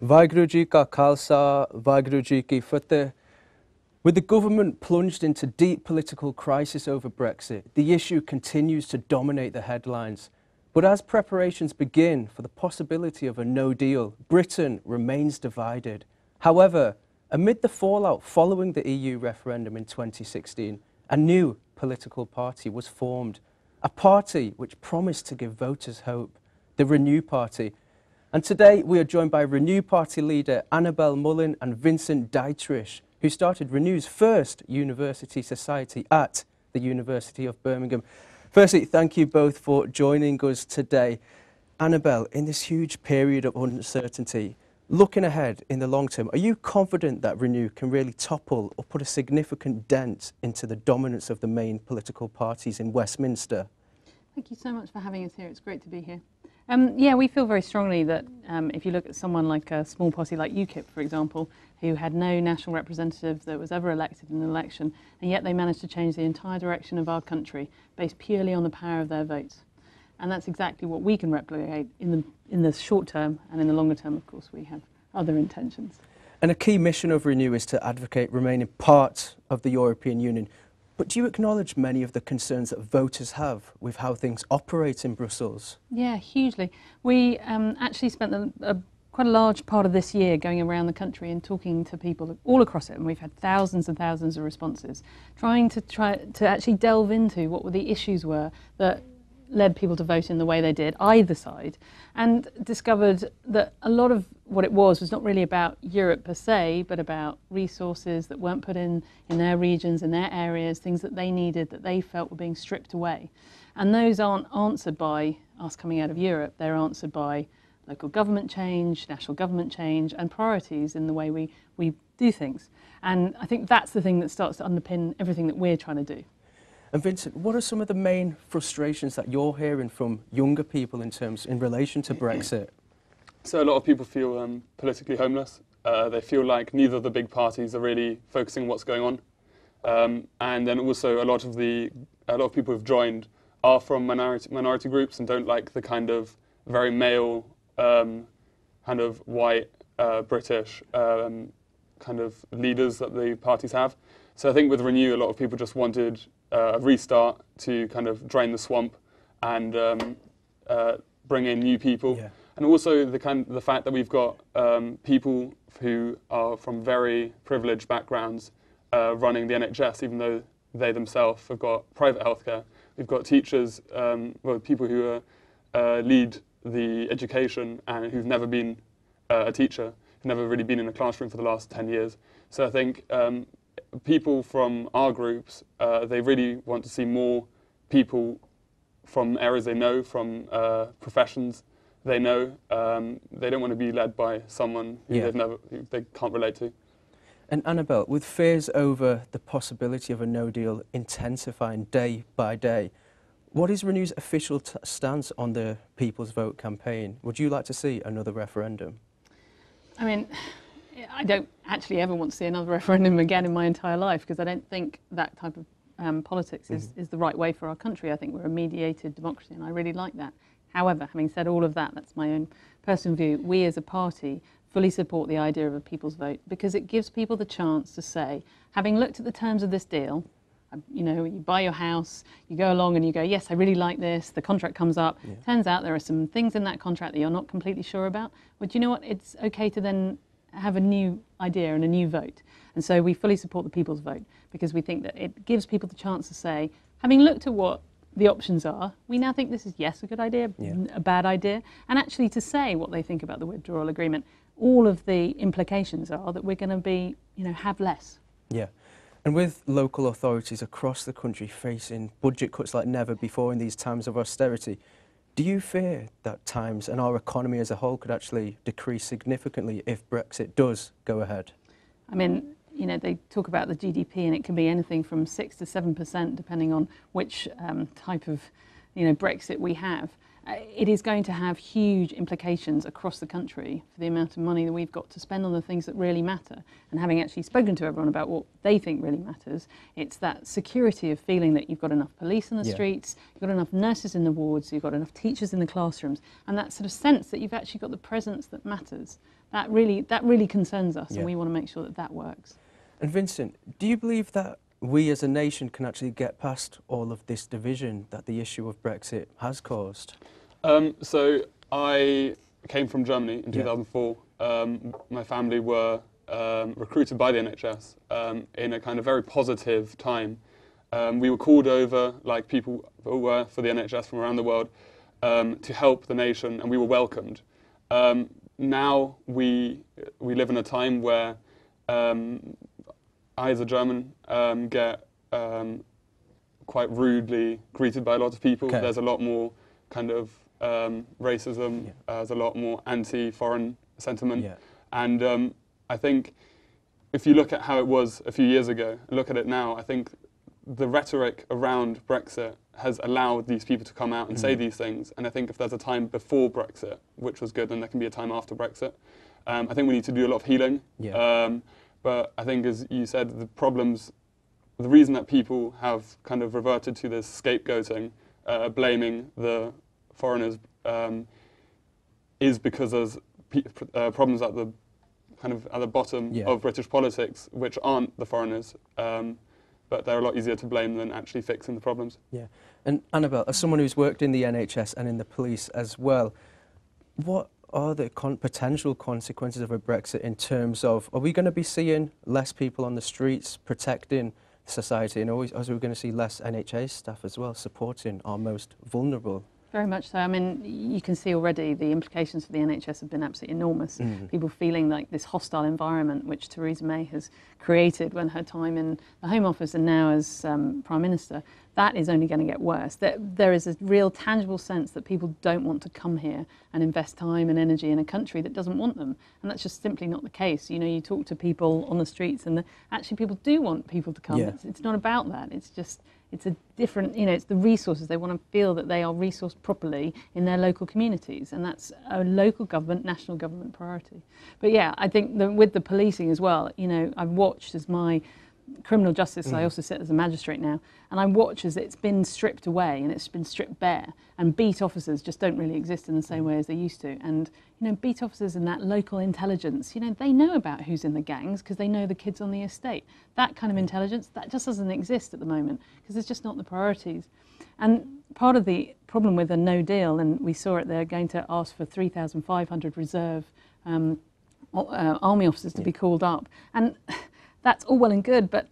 Vaheguru Ji Ka Khalsa, Vaheguru Ji Ki Fateh. With the government plunged into deep political crisis over Brexit, the issue continues to dominate the headlines. But as preparations begin for the possibility of a no deal, Britain remains divided. However, amid the fallout following the EU referendum in 2016, a new political party was formed, a party which promised to give voters hope, the Renew Party. And today we are joined by Renew Party leader Annabel Mullin and Vincent Dietrich, who started Renew's first university society at the University of Birmingham. Firstly, thank you both for joining us today. Annabel, in this huge period of uncertainty, looking ahead in the long term, are you confident that Renew can really topple or put a significant dent into the dominance of the main political parties in Westminster? Thank you so much for having us here. It's great to be here. Yeah, we feel very strongly that if you look at someone like a small party like UKIP, for example, who had no national representative that was ever elected in an election, and yet they managed to change the entire direction of our country based purely on the power of their votes. And that's exactly what we can replicate in the short term, and in the longer term, of course, we have other intentions. And a key mission of Renew is to advocate remaining part of the European Union. But do you acknowledge many of the concerns that voters have with how things operate in Brussels? Yeah, hugely. We actually spent quite a large part of this year going around the country and talking to people all across it, and we've had thousands and thousands of responses, trying to actually delve into what the issues were that led people to vote in the way they did, either side, and discovered that a lot of what it was not really about Europe per se, but about resources that weren't put in their regions, in their areas, things that they needed that they felt were being stripped away. And those aren't answered by us coming out of Europe, they're answered by local government change, national government change, and priorities in the way we do things. And I think that's the thing that starts to underpin everything that we're trying to do. And Vincent, what are some of the main frustrations that you're hearing from younger people in relation to Brexit? So a lot of people feel politically homeless. They feel like neither of the big parties are really focusing on what's going on. And then also a lot of people who've joined are from minority groups and don't like the kind of very male, kind of white British kind of leaders that the parties have. So I think with Renew, a lot of people just wanted a restart to kind of drain the swamp and bring in new people. Yeah. And also the fact that we've got people who are from very privileged backgrounds running the NHS, even though they themselves have got private healthcare. We've got teachers, people who lead the education and who've never been a teacher, who've never really been in a classroom for the last 10 years. So I think people from our groups, they really want to see more people from areas they know, from professions they know. They don't want to be led by someone who they can't relate to. And Annabel, with fears over the possibility of a no deal intensifying day by day, what is Renew's official stance on the People's Vote campaign? Would you like to see another referendum? I mean, I don't actually ever want to see another referendum again in my entire life, because I don't think that type of politics is the right way for our country. I think we're a mediated democracy, and I really like that. However, having said all of that, that's my own personal view, we as a party fully support the idea of a people's vote, because it gives people the chance to say, having looked at the terms of this deal, you know, you buy your house, you go along and you go, yes, I really like this, the contract comes up, turns out there are some things in that contract that you're not completely sure about. Well, do you know what, it's okay to then have a new idea and a new vote. And so we fully support the people's vote, because we think that it gives people the chance to say, having looked at what the options are, we now think this is, yes, a good idea, a bad idea, and actually to say what they think about the withdrawal agreement. All of the implications are that we're going to be, you know, have less. Yeah. And with local authorities across the country facing budget cuts like never before in these times of austerity, do you fear that times and our economy as a whole could actually decrease significantly if Brexit does go ahead? I mean, you know, they talk about the GDP, and it can be anything from 6 to 7%, depending on which type of, you know, Brexit we have. it is going to have huge implications across the country for the amount of money that we've got to spend on the things that really matter. And having actually spoken to everyone about what they think really matters, it's that security of feeling that you've got enough police on the streets, you've got enough nurses in the wards, you've got enough teachers in the classrooms, and that sort of sense that you've actually got the presence that matters. That really concerns us, and we want to make sure that that works. And Vincent, do you believe that we as a nation can actually get past all of this division that the issue of Brexit has caused? So I came from Germany in 2004. My family were recruited by the NHS in a kind of very positive time. We were called over, like people were for the NHS from around the world, to help the nation, and we were welcomed. Now we live in a time where I, as a German, get quite rudely greeted by a lot of people. Okay. There's a lot more kind of racism. There's a lot more anti-foreign sentiment. And I think if you look at how it was a few years ago, and look at it now, I think the rhetoric around Brexit has allowed these people to come out and say these things. And I think if there's a time before Brexit, which was good, then there can be a time after Brexit. I think we need to do a lot of healing. But I think, as you said, the reason that people have kind of reverted to this scapegoating, blaming the foreigners, is because there's problems at the kind of at the bottom of British politics, which aren't the foreigners, but they're a lot easier to blame than actually fixing the problems. Yeah, and Annabelle, as someone who's worked in the NHS and in the police as well, what are the potential consequences of a Brexit in terms of, are we going to be seeing less people on the streets protecting society, and are we going to see less NHS staff as well supporting our most vulnerable? Very much so. I mean, you can see already the implications for the NHS have been absolutely enormous. People feeling like this hostile environment which Theresa May has created when her time in the Home Office and now as Prime Minister, that is only going to get worse. There is a real tangible sense that people don't want to come here and invest time and energy in a country that doesn't want them. And that's just simply not the case. You know, you talk to people on the streets and actually people do want people to come. It's not about that. It's just, it's a different, you know, it's the resources. They want to feel that they are resourced properly in their local communities. And that's a local government, national government priority. But yeah, I think with the policing as well, you know, I've watched as my criminal justice, I also sit as a magistrate now, and I watch as it's been stripped away and it's been stripped bare, and beat officers just don't really exist in the same way as they used to. And you know, beat officers and that local intelligence, you know, they know about who's in the gangs because they know the kids on the estate. That kind of intelligence, that just doesn't exist at the moment because it's just not the priorities. And part of the problem with a no deal, and we saw it, they're going to ask for 3,500 reserve army officers to be called up, and that's all well and good, but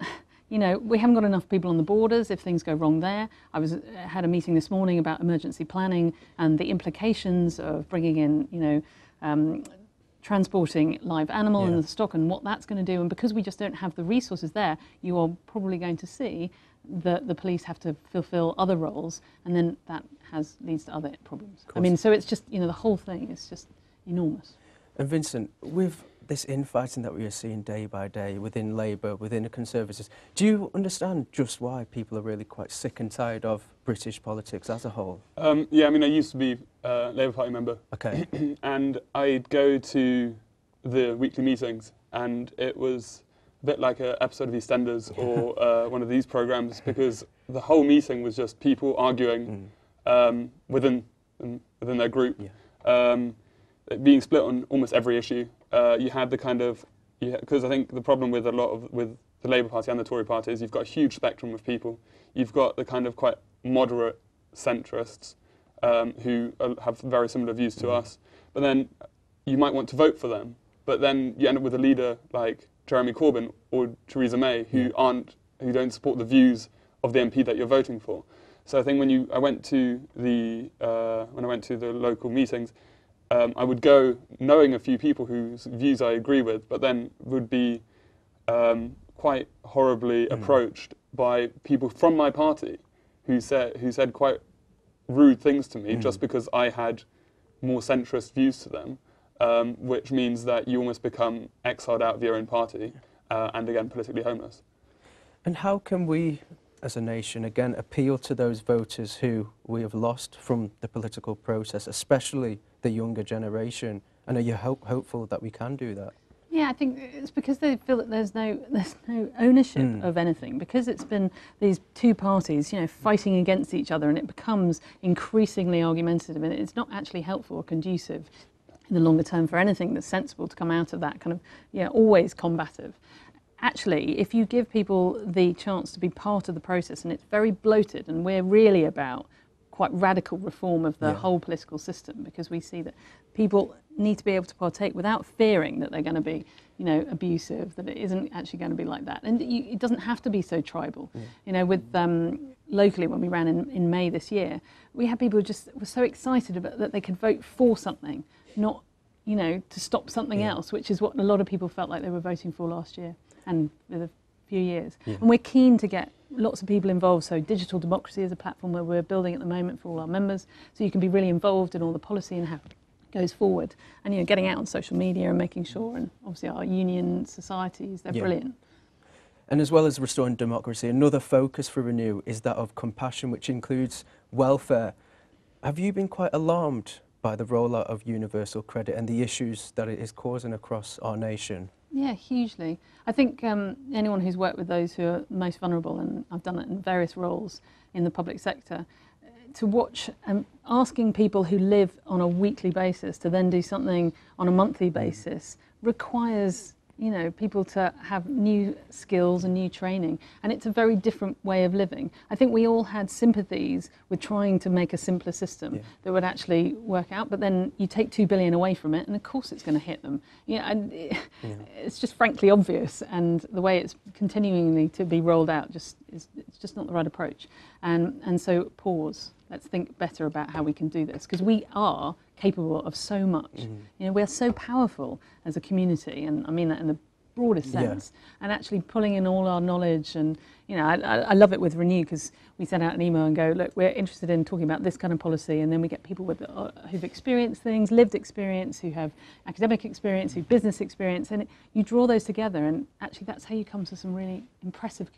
you know, we haven't got enough people on the borders if things go wrong there. I had a meeting this morning about emergency planning and the implications of bringing in, you know, transporting live animal in the stock and what that's going to do. And because we just don't have the resources there, you are probably going to see that the police have to fulfill other roles, and then that leads to other problems. I mean, so it's just, you know, the whole thing is just enormous. And Vincent, with this infighting that we are seeing day by day within Labour, within the Conservatives, do you understand just why people are really quite sick and tired of British politics as a whole? Yeah, I mean, I used to be a Labour Party member. Okay. And I'd go to the weekly meetings, and it was a bit like an episode of EastEnders or one of these programmes, because the whole meeting was just people arguing within their group, being split on almost every issue. You had the kind of, because I think the problem with with the Labour Party and the Tory Party is you've got a huge spectrum of people. You've got the kind of quite moderate centrists who have very similar views to us, but then you might want to vote for them, but then you end up with a leader like Jeremy Corbyn or Theresa May who don't support the views of the MP that you're voting for. So I think when I went to the local meetings, I would go knowing a few people whose views I agree with, but then would be quite horribly approached by people from my party who said quite rude things to me just because I had more centrist views to them, which means that you almost become exiled out of your own party and again politically homeless. And how can we as a nation, again, appeal to those voters who we have lost from the political process, especially the younger generation? And are you hopeful that we can do that? Yeah, I think it's because they feel that there's no ownership of anything, because it's been these two parties, fighting against each other, and it becomes increasingly argumentative, and it's not actually helpful or conducive in the longer term for anything that's sensible to come out of that kind of, always combative. Actually, if you give people the chance to be part of the process, and it's very bloated, and we're really about quite radical reform of the whole political system, because we see that people need to be able to partake without fearing that they're going to be, abusive, that it isn't actually going to be like that. And it doesn't have to be so tribal. With locally, when we ran in May this year, we had people who just were so excited about that they could vote for something, not, to stop something else, which is what a lot of people felt like they were voting for last year and with a few years. And we're keen to get lots of people involved. So Digital Democracy is a platform where we're building at the moment for all our members, so you can be really involved in all the policy and how it goes forward, and getting out on social media and making sure, and obviously our union societies, they're brilliant. And as well as restoring democracy, another focus for Renew is that of compassion, which includes welfare. Have you been quite alarmed by the rollout of universal credit and the issues that it is causing across our nation? Yeah, hugely. I think anyone who's worked with those who are most vulnerable, and I've done it in various roles in the public sector, to watch asking people who live on a weekly basis to then do something on a monthly basis requires people to have new skills and new training, and it's a very different way of living. I think we all had sympathies with trying to make a simpler system that would actually work out, but then you take 2 billion away from it, and of course it's going to hit them. It's just frankly obvious, and the way it's continually to be rolled out it's just not the right approach. And so pause. Let's think better about how we can do this, because we are capable of so much. We are so powerful as a community, and I mean that in the broadest sense. And actually pulling in all our knowledge, and I love it with Renew, because we send out an email and go, look, we're interested in talking about this kind of policy, and then we get people with who've experienced things, lived experience, who have academic experience, who business experience, and you draw those together, and actually that's how you come to some really impressive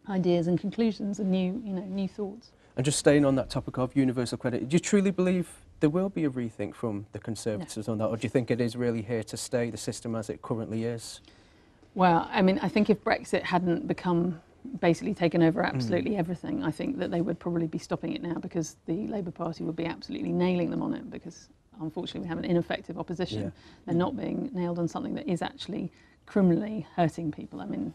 ideas and conclusions and new thoughts. And just staying on that topic of universal credit, do you truly believe there will be a rethink from the Conservatives on that, or do you think it is really here to stay, the system as it currently is? Well, I mean, I think if Brexit hadn't basically taken over absolutely everything, I think that they would probably be stopping it now, because the Labour Party would be absolutely nailing them on it, because unfortunately we have an ineffective opposition. They're not being nailed on something that is actually criminally hurting people. I mean,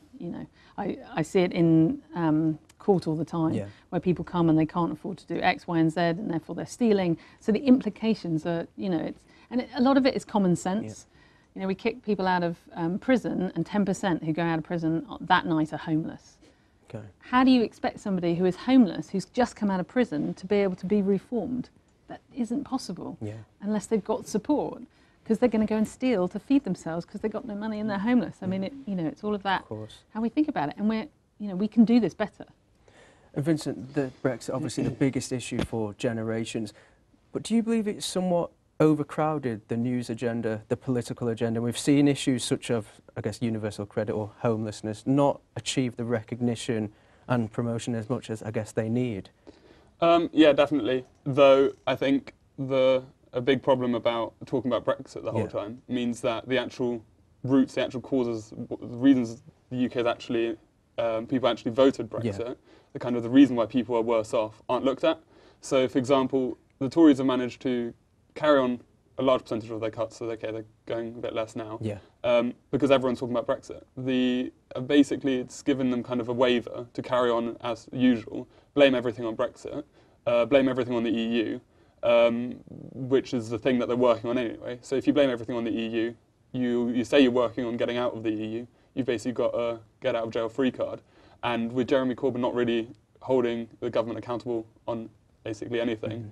I see it in court all the time, where people come and they can't afford to do X, Y, and Z, and therefore they're stealing. So the implications are, a lot of it is common sense. We kick people out of prison, and 10% who go out of prison that night are homeless. Okay. How do you expect somebody who is homeless, who's just come out of prison, to be able to be reformed? That isn't possible unless they've got support, because they're going to go and steal to feed themselves because they've got no money and they're homeless. I mean, it's all of that, how we think about it, and we can do this better. And Vincent, the Brexit, obviously the biggest issue for generations, but do you believe it's somewhat overcrowded, the news agenda, the political agenda? We've seen issues such as, I guess, universal credit or homelessness not achieve the recognition and promotion as much as I guess they need. Yeah, definitely. Though I think a big problem about talking about Brexit the whole time means that the actual roots, the actual causes, the reasons the UK is actually, people actually voted Brexit, the reason why people are worse off aren't looked at. So, for example, the Tories have managed to carry on a large percentage of their cuts, so they're going a bit less now, because everyone's talking about Brexit. Basically, it's given them kind of a waiver to carry on as usual, blame everything on Brexit, blame everything on the EU, which is the thing that they're working on anyway. So if you blame everything on the EU, you say you're working on getting out of the EU, you've basically got a get out of jail free card. And with Jeremy Corbyn not really holding the government accountable on basically anything,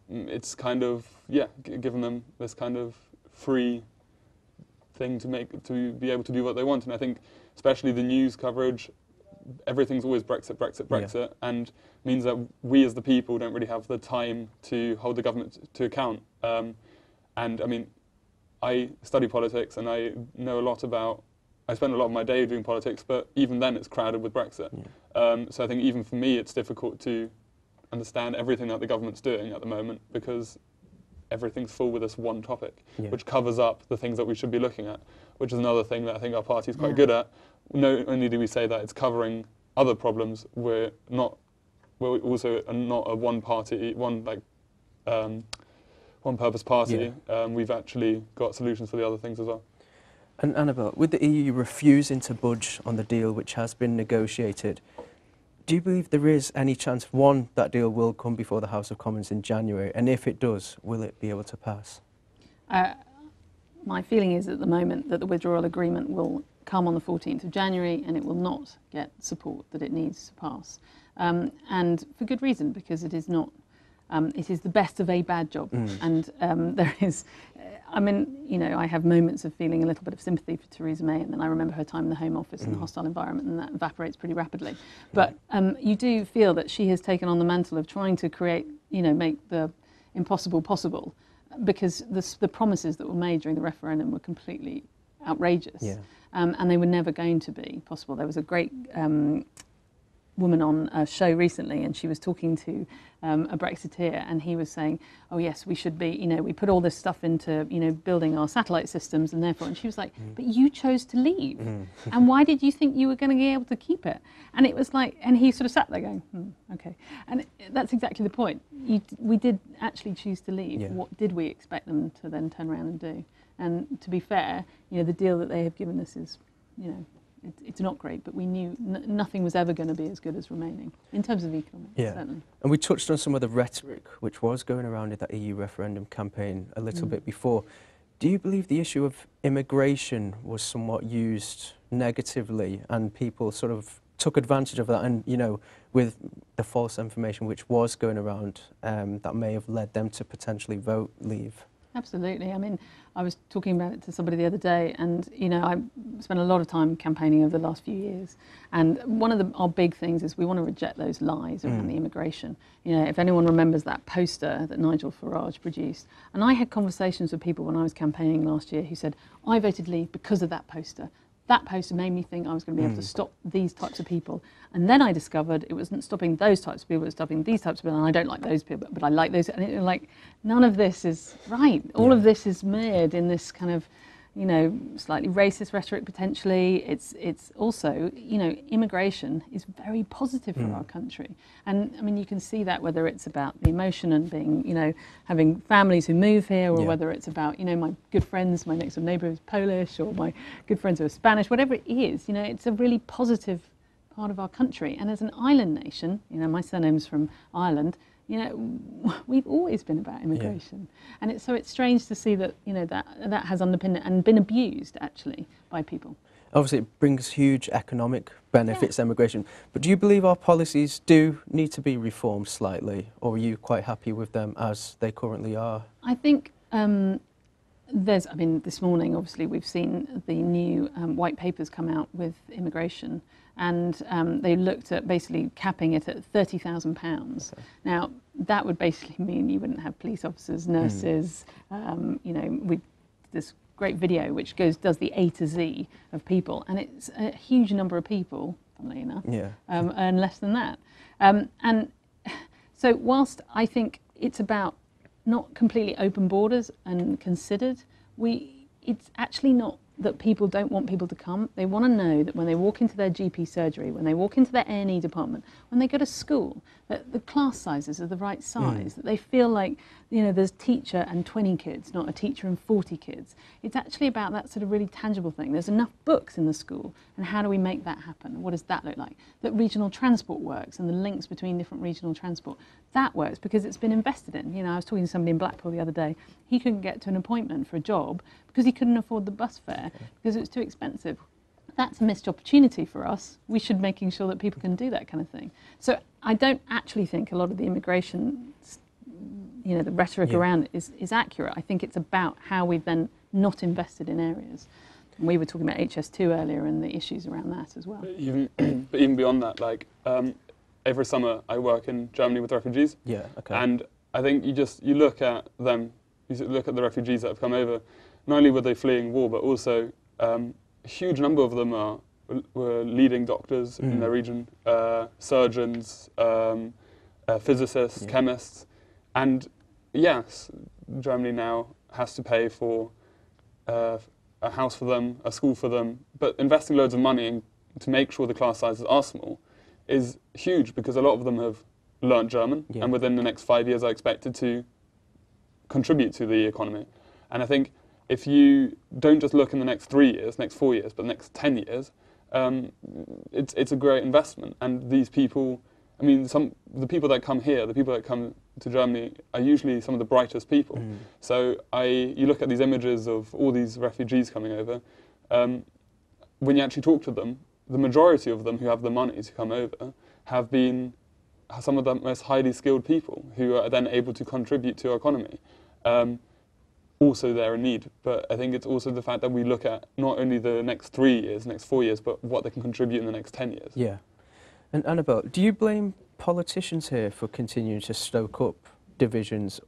it's kind of, given them this kind of free thing to be able to do what they want. And I think especially the news coverage, everything's always Brexit, Brexit, Brexit, and means that we as the people don't really have the time to hold the government to account. And I mean, I study politics and I know a lot about I spend a lot of my day doing politics, but even then it's crowded with Brexit. Yeah. So I think even for me, it's difficult to understand everything that the government's doing at the moment, because everything's full with this one topic, Yeah. which covers up the things that we should be looking at, which is another thing that I think our party is quite good at. Not only do we say that it's covering other problems, we're also not a one purpose party. Yeah. We've actually got solutions for the other things as well. And Annabelle, with the EU refusing to budge on the deal which has been negotiated, do you believe there is any chance, one, that deal will come before the House of Commons in January, and if it does, will it be able to pass? My feeling is at the moment that the withdrawal agreement will come on the 14th of January and it will not get support that it needs to pass. And for good reason, because it is not, it is the best of a bad job. And there is, I mean, you know, I have moments of feeling a little bit of sympathy for Theresa May, and then I remember her time in the Home Office in the hostile environment, and that evaporates pretty rapidly. But you do feel that she has taken on the mantle of trying to create, you know, make the impossible possible, because the promises that were made during the referendum were completely outrageous. Yeah. And they were never going to be possible. There was a great woman on a show recently, and she was talking to a Brexiteer, and he was saying, oh yes, we should be, you know, we put all this stuff into, you know, building our satellite systems, and therefore, and she was like, but you chose to leave. And why did you think you were going to be able to keep it? And it was like, and he sort of sat there going, okay. And that's exactly the point. We did actually choose to leave. Yeah. What did we expect them to then turn around and do? And to be fair, you know, the deal that they have given us is, you know, it's not great, but we knew nothing was ever going to be as good as remaining, in terms of economics, certainly. And we touched on some of the rhetoric which was going around in that EU referendum campaign a little bit before. Do you believe the issue of immigration was somewhat used negatively, and people sort of took advantage of that, and, you know, with the false information which was going around, that may have led them to potentially vote leave? Absolutely. I mean, I was talking about it to somebody the other day, and, you know, I spent a lot of time campaigning over the last few years. And one of our big things is we want to reject those lies around the immigration. You know, if anyone remembers that poster that Nigel Farage produced, and I had conversations with people when I was campaigning last year who said, I voted Leave because of that poster. That poster made me think I was going to be able to stop these types of people. And then I discovered it wasn't stopping those types of people, it was stopping these types of people, and I don't like those people, but I like those. And it was like, none of this is right. All of this is mired in this kind of, you know, slightly racist rhetoric potentially. It's also, you know, immigration is very positive for our country. And I mean, you can see that whether it's about the emotion and being, you know, having families who move here, or whether it's about, you know, my good friends, my next door neighbour who's Polish, or my good friends who are Spanish, whatever it is, you know, it's a really positive part of our country. And as an island nation, you know, my surname's from Ireland, you know, we've always been about immigration. And it's strange to see that, you know, that has underpinned it and been abused, actually, by people. Obviously, it brings huge economic benefits, immigration. But do you believe our policies do need to be reformed slightly, or are you quite happy with them as they currently are? I think I mean, this morning, obviously, we've seen the new white papers come out with immigration, and they looked at basically capping it at £30,000. Okay. Now, that would basically mean you wouldn't have police officers, nurses, you know, this great video which does the A to Z of people, and it's a huge number of people, funnily enough, earn less than that. And so whilst I think it's about not completely open borders and considered, it's actually not that people don't want people to come. They want to know that when they walk into their GP surgery, when they walk into their A&E department, when they go to school, that the class sizes are the right size, that they feel like, you know, there's teacher and 20 kids, not a teacher and 40 kids. It's actually about that sort of really tangible thing. There's enough books in the school, and how do we make that happen? What does that look like? That regional transport works, and the links between different regional transport, that works because it's been invested in. You know, I was talking to somebody in Blackpool the other day. He couldn't get to an appointment for a job because he couldn't afford the bus fare because it was too expensive. That's a missed opportunity for us. We should be making sure that people can do that kind of thing. So I don't actually think a lot of the immigration, you know, the rhetoric around it is accurate. I think it's about how we've then not invested in areas. And we were talking about HS2 earlier and the issues around that as well. But even beyond that, like every summer I work in Germany with refugees. Yeah, okay. And I think you look at them, you look at the refugees that have come over. Not only were they fleeing war, but also a huge number of them were leading doctors in their region, surgeons, physicists, chemists, and yes, Germany now has to pay for a house for them, a school for them, but investing loads of money to make sure the class sizes are small is huge, because a lot of them have learnt German, and within the next 5 years are expected to contribute to the economy. And I think if you don't just look in the next 3 years, next 4 years, but the next 10 years, it's a great investment. And these people, I mean, the people that come here, the people that come to Germany are usually some of the brightest people. So you look at these images of all these refugees coming over, when you actually talk to them, the majority of them who have the money to come over have been some of the most highly skilled people who are then able to contribute to our economy. Also they're in need, but I think it's also the fact that we look at not only the next 3 years, next 4 years, but what they can contribute in the next 10 years. Yeah. And Annabelle, do you blame politicians here for continuing to stoke up divisions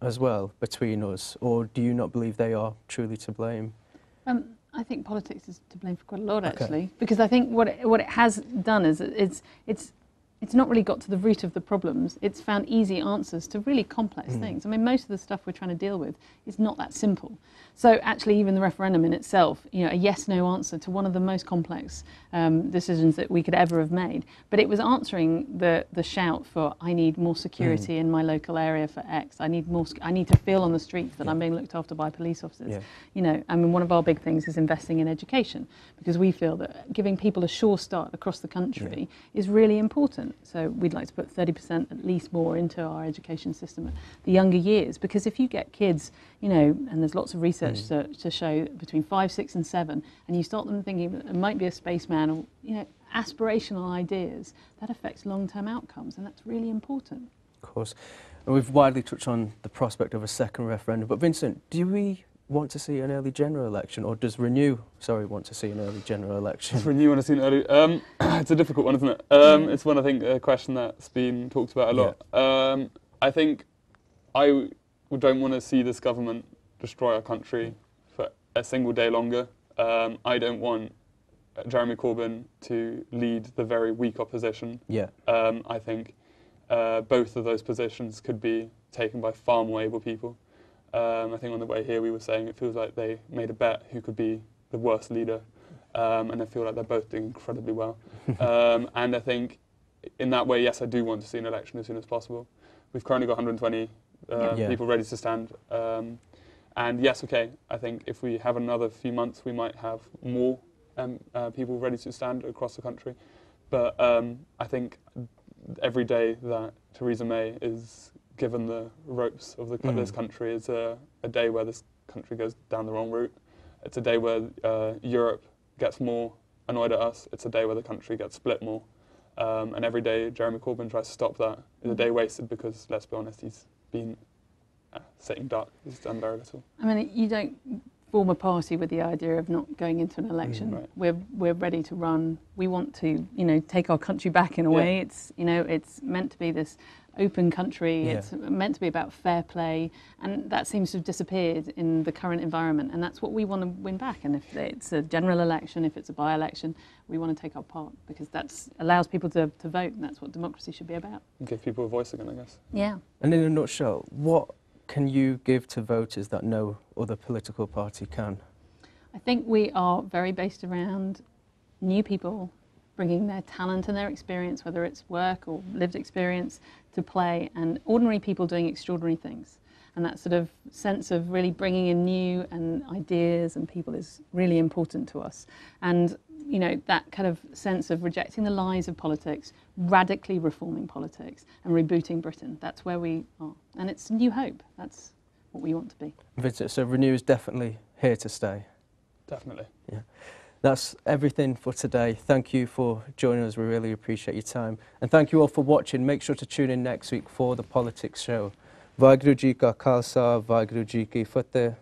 as well between us, or do you not believe they are truly to blame? I think politics is to blame for quite a lot, actually, because I think what it has done is it's not really got to the root of the problems. It's found easy answers to really complex things. I mean, most of the stuff we're trying to deal with is not that simple. So actually, even the referendum in itself, you know, a yes/no answer to one of the most complex decisions that we could ever have made. But it was answering the shout for, I need more security in my local area for X. I need more. I need to feel on the streets that I'm being looked after by police officers. You know, I mean, one of our big things is investing in education, because we feel that giving people a sure start across the country is really important. So we'd like to put 30% at least more into our education system at the younger years, because if you get kids, you know, and there's lots of research to show between 5, 6 and 7, and you start them thinking that it might be a spaceman, or, you know, aspirational ideas, that affects long-term outcomes, and that's really important. Of course. And we've widely touched on the prospect of a second referendum, but Vincent, do we want to see an early general election, or does Renew, want to see an early general election? Does Renew want to see an early? It's a difficult one, isn't it? It's one, I think, a question that's been talked about a lot. I think I don't want to see this government destroy our country for a single day longer. I don't want Jeremy Corbyn to lead the very weak opposition. I think both of those positions could be taken by far more able people. I think on the way here we were saying it feels like they made a bet who could be the worst leader, and I feel like they're both doing incredibly well. And I think in that way, yes, I do want to see an election as soon as possible. We've currently got 120 people ready to stand. And yes, okay, I think if we have another few months, we might have more people ready to stand across the country. But I think every day that Theresa May is given the ropes of this country is a day where this country goes down the wrong route. It's a day where Europe gets more annoyed at us. It's a day where the country gets split more. And every day Jeremy Corbyn tries to stop that is a day wasted, because, let's be honest, he's been sitting duck. He's done very little. I mean, you don't form a party with the idea of not going into an election. We're ready to run. We want to, you know, take our country back in a way. It's, you know, it's meant to be this open country. It's meant to be about fair play, and that seems to have disappeared in the current environment, and that's what we want to win back. And if it's a general election, if it's a by-election, we want to take our part, because that allows people to vote, and that's what democracy should be about. Give people a voice again, I guess. Yeah. And in a nutshell, what can you give to voters that no other political party can? I think we are very based around new people bringing their talent and their experience, whether it's work or lived experience, to play, and ordinary people doing extraordinary things. And that sort of sense of really bringing in new and ideas and people is really important to us. And, you know, that kind of sense of rejecting the lies of politics, radically reforming politics and rebooting Britain. That's where we are. And it's new hope. That's what we want to be. Vincent, so Renew is definitely here to stay. Definitely. Yeah. That's everything for today. Thank you for joining us. We really appreciate your time. And thank you all for watching. Make sure to tune in next week for The Politics Show. Vaheguru Ji ka Khalsa, Vaheguru Ji ki Fateh.